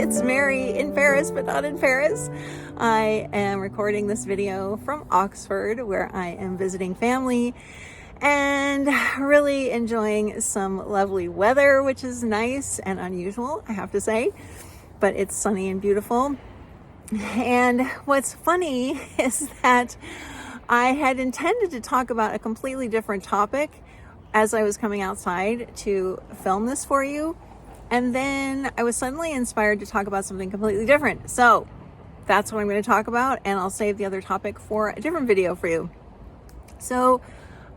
It's Mary in Paris, but not in Paris. I am recording this video from Oxford, where I am visiting family and really enjoying some lovely weather, which is nice and unusual, I have to say, but it's sunny and beautiful. And what's funny is that I had intended to talk about a completely different topic as I was coming outside to film this for you. And then I was suddenly inspired to talk about something completely different. So that's what I'm going to talk about, and I'll save the other topic for a different video for you. So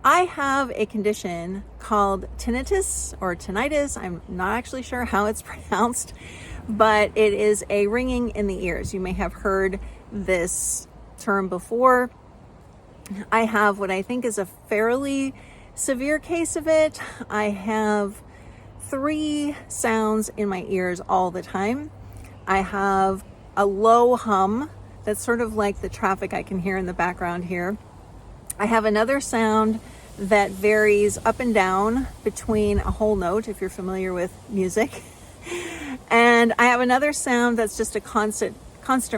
I have a condition called tinnitus or tinnitus. I'm not actually sure how it's pronounced, but it is a ringing in the ears. You may have heard this term before. I have what I think is a fairly severe case of it. I have 3 sounds in my ears all the time. I have a low hum that's sort of like the traffic I can hear in the background here. I have another sound that varies up and down between a whole note, if you're familiar with music. And I have another sound that's just a constant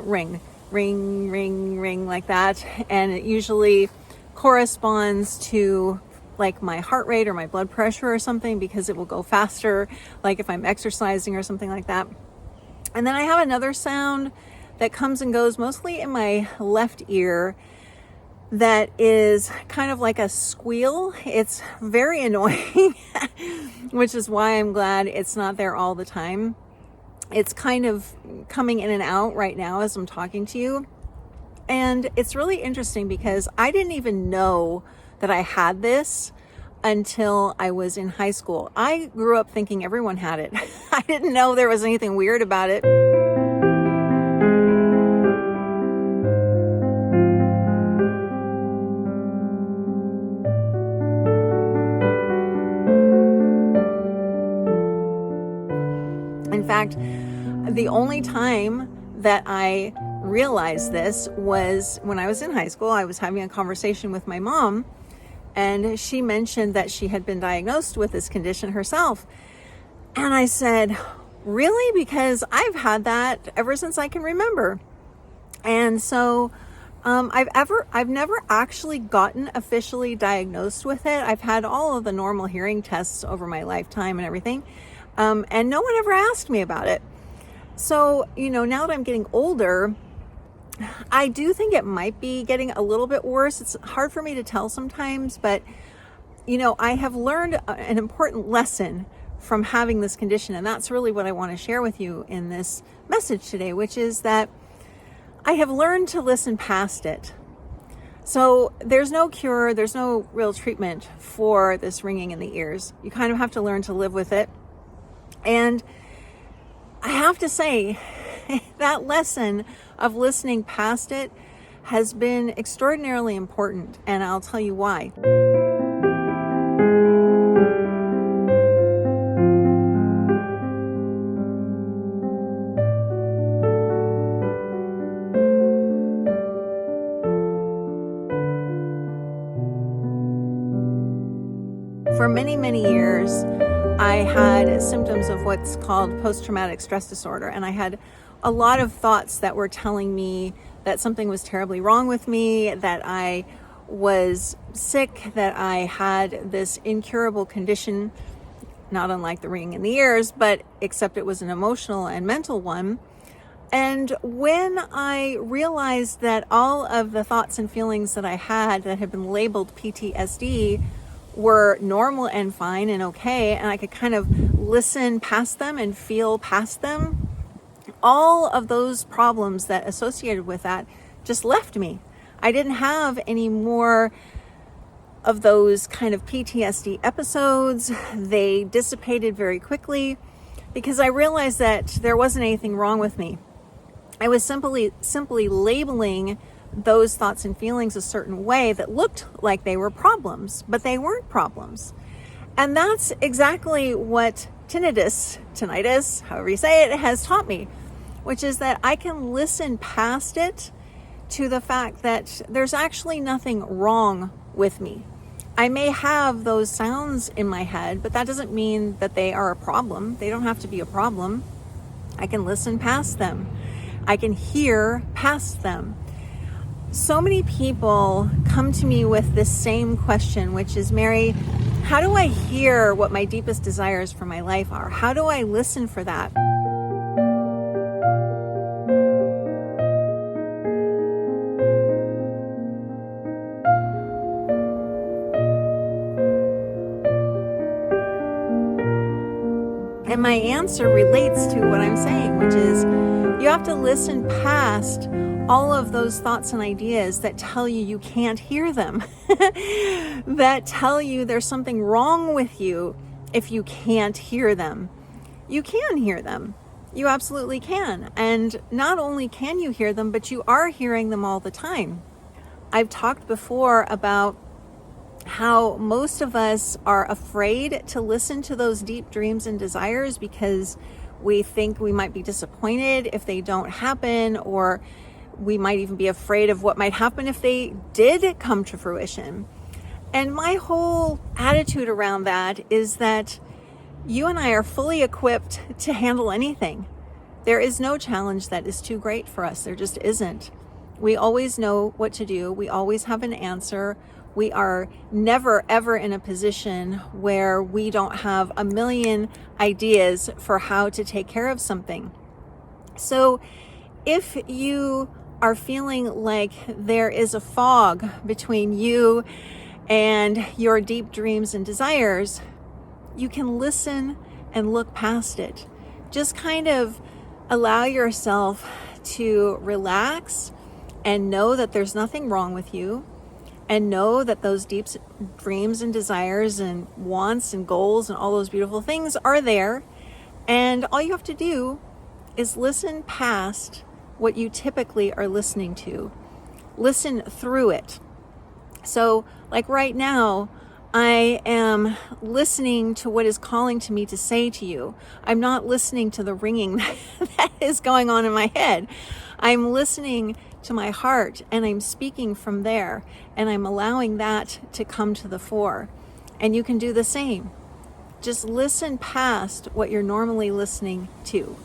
ring, ring, ring, ring, like that. And it usually corresponds to like my heart rate or my blood pressure or something, because it will go faster, like if I'm exercising or something like that. And then I have another sound that comes and goes mostly in my left ear that is kind of like a squeal. It's very annoying, which is why I'm glad it's not there all the time. It's kind of coming in and out right now as I'm talking to you. And it's really interesting because I didn't even know that I had this until I was in high school. I grew up thinking everyone had it. I didn't know there was anything weird about it. In fact, the only time that I realized this was when I was in high school. I was having a conversation with my mom, and she mentioned that she had been diagnosed with this condition herself. And I said, really? Because I've had that ever since I can remember. And so I've never actually gotten officially diagnosed with it. I've had all of the normal hearing tests over my lifetime and everything. And no one ever asked me about it. So, now that I'm getting older, I do think it might be getting a little bit worse. It's hard for me to tell sometimes, but I have learned an important lesson from having this condition, and that's really what I want to share with you in this message today, which is that I have learned to listen past it. So there's no cure, there's no real treatment for this ringing in the ears. You kind of have to learn to live with it. And I have to say, that lesson of listening past it has been extraordinarily important, and I'll tell you why. For many, many years, I had symptoms of what's called post-traumatic stress disorder, and I had a lot of thoughts that were telling me that something was terribly wrong with me, that I was sick, that I had this incurable condition, not unlike the ringing in the ears, but except it was an emotional and mental one. And when I realized that all of the thoughts and feelings that I had that had been labeled PTSD were normal and fine and okay, and I could kind of listen past them and feel past them, all of those problems that associated with that just left me. I didn't have any more of those kind of PTSD episodes. They dissipated very quickly because I realized that there wasn't anything wrong with me. I was simply labeling those thoughts and feelings a certain way that looked like they were problems, but they weren't problems. And that's exactly what tinnitus, however you say it, has taught me, which is that I can listen past it to the fact that there's actually nothing wrong with me. I may have those sounds in my head, but that doesn't mean that they are a problem. They don't have to be a problem. I can listen past them. I can hear past them. So many people come to me with this same question, which is, Mary, how do I hear what my deepest desires for my life are? How do I listen for that? And my answer relates to what I'm saying, which is you have to listen past all of those thoughts and ideas that tell you you can't hear them, that tell you there's something wrong with you if you can't hear them. You can hear them. You absolutely can. And not only can you hear them, but you are hearing them all the time. I've talked before about how most of us are afraid to listen to those deep dreams and desires because we think we might be disappointed if they don't happen, or we might even be afraid of what might happen if they did come to fruition. And my whole attitude around that is that you and I are fully equipped to handle anything. There is no challenge that is too great for us. There just isn't. We always know what to do. We always have an answer. We are never, ever in a position where we don't have a million ideas for how to take care of something. So if you are feeling like there is a fog between you and your deep dreams and desires, you can listen and look past it. Just kind of allow yourself to relax and know that there's nothing wrong with you, and know that those deep dreams and desires and wants and goals and all those beautiful things are there. And all you have to do is listen past what you typically are listening to. Listen through it. So like right now, I am listening to what is calling to me to say to you. I'm not listening to the ringing that is going on in my head. I'm listening to my heart, and I'm speaking from there, and I'm allowing that to come to the fore. And you can do the same. Just listen past what you're normally listening to.